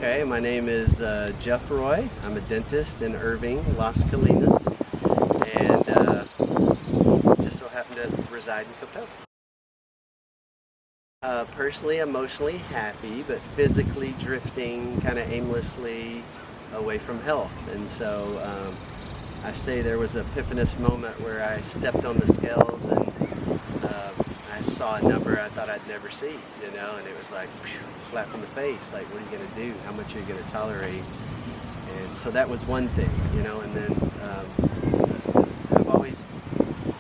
Okay, my name is Jeff Roy. I'm a dentist in Irving, Las Colinas, and just so happen to reside in Coppell. Personally, emotionally happy, but physically drifting kind of aimlessly away from health. And so I say there was an epiphanous moment where I stepped on the scales and I saw a number I thought I'd never see, and it was like, whew, slap in the face, like, what are you going to do? How much are you going to tolerate? And so that was one thing, and then I've always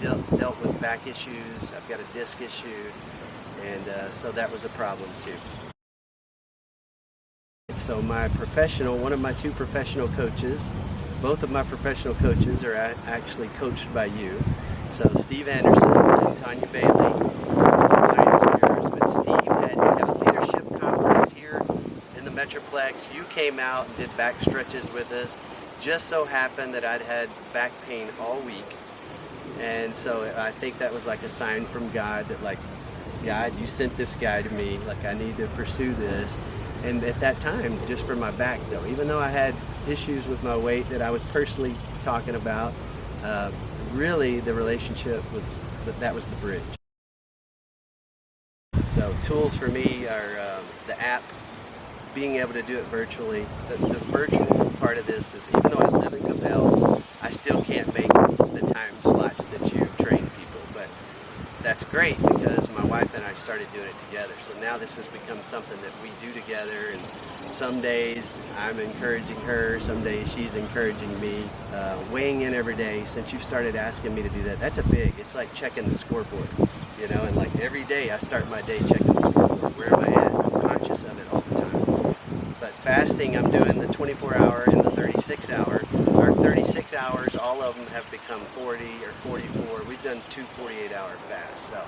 dealt with back issues. I've got a disc issue, and so that was a problem too. So one of my two professional coaches, both of my professional coaches are actually coached by you. So Steve Anderson and Tanya Bailey, clients of yours, but Steve had a leadership conference here in the Metroplex. You came out and did back stretches with us. Just so happened that I'd had back pain all week. And so I think that was like a sign from God that, like, God, you sent this guy to me, like, I need to pursue this. And at that time, just for my back though, even though I had issues with my weight that I was personally talking about, really the relationship was, that was the bridge. So tools for me are the app, being able to do it virtually. The virtual part of this is, even though I live in Coppell, I still can't make the time slots that you train people, but that's great because my wife and I started doing it together. So now this has become something that we do together, and some days I'm encouraging her, some days she's encouraging me. Weighing in every day, since you've started asking me to do that, that's it's like checking the scoreboard, and like every day I start my day checking the scoreboard. Where am I at? I'm conscious of it all the time. But fasting, I'm doing the 24-hour and the 36-hour. Our 36 hours, all of them have become 40 or 44. We've done 2 48-hour fasts, so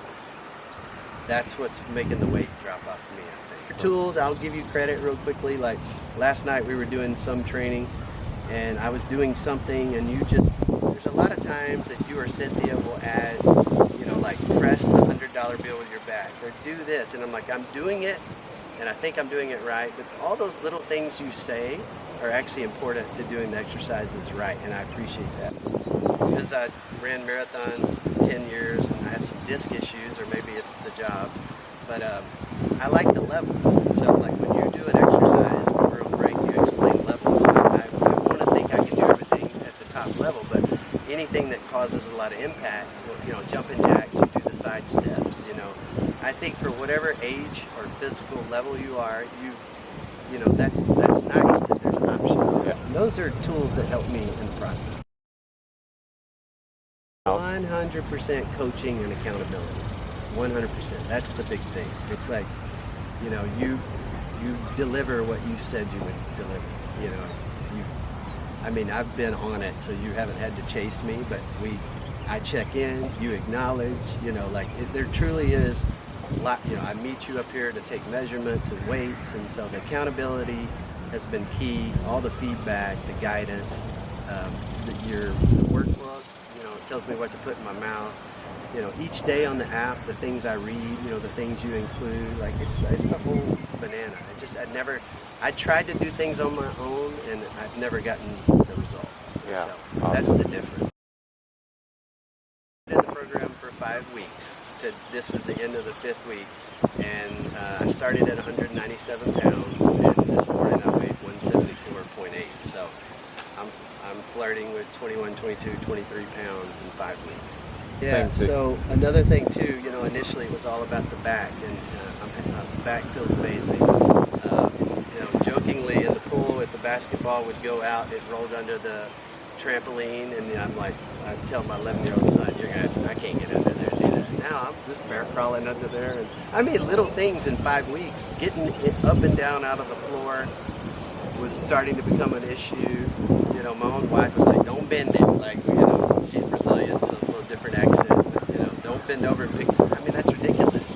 that's what's making the weight drop off for me, I think. Tools, I'll give you credit real quickly. Like last night we were doing some training and I was doing something, and there's a lot of times that you or Cynthia will add, like press the $100 bill with your back or do this, and I'm like, I'm doing it and I think I'm doing it right, but all those little things you say are actually important to doing the exercises right, and I appreciate that. Because I ran marathons for 10 years and I have some disc issues, or maybe it's the job, but I like the levels. So like when you do an exercise over a break, you explain levels. So I want to think I can do everything at the top level, but anything that causes a lot of impact, jumping jacks, you do the side steps, I think for whatever age or physical level you are, that's nice that there's options. Yeah. Those are tools that help me in the process. 100% coaching and accountability. 100%. That's the big thing. It's like, you deliver what you said you would deliver. I've been on it, so you haven't had to chase me, but I check in, you acknowledge, there truly is a lot. I meet you up here to take measurements and weights, and so the accountability has been key. All the feedback, the guidance, your workbook, it tells me what to put in my mouth. Each day on the app, the things I read, the things you include, like it's the whole banana. I tried to do things on my own, and I've never gotten the results. Yeah. So that's the difference. I did the program for 5 weeks. This is the end of the 5th week, and I started at 197 pounds, and this morning I weighed 174.8. So I'm flirting with 21, 22, 23 pounds in 5 weeks. Yeah, so another thing too, initially it was all about the back, and the back feels amazing. Jokingly in the pool, if the basketball would go out, it rolled under the trampoline, and I'm like, I tell my 11-year-old son, I can't get under there and do that. Now I'm just bear crawling under there, and little things in 5 weeks. Getting it up and down out of the floor was starting to become an issue. My own wife was like, don't bend it, like, she's Brazilian, so it's a little different accent. Don't bend over and pick. That's ridiculous,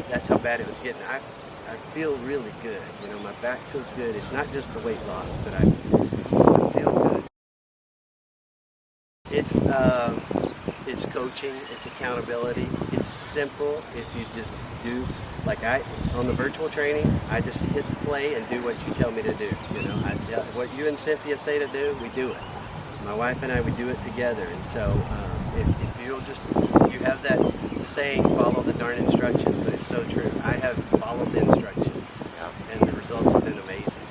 that's how bad it was getting. I feel really good, my back feels good. It's not just the weight loss, but I feel good. It's It's coaching, it's accountability. It's simple if you just do, like on the virtual training, I just hit play and do what you tell me to do. You know, what you and Cynthia say to do, we do it. My wife and I, we do it together. And so if you'll just, you have that saying, follow the darn instructions, but it's so true. I have followed the instructions, and the results have been amazing.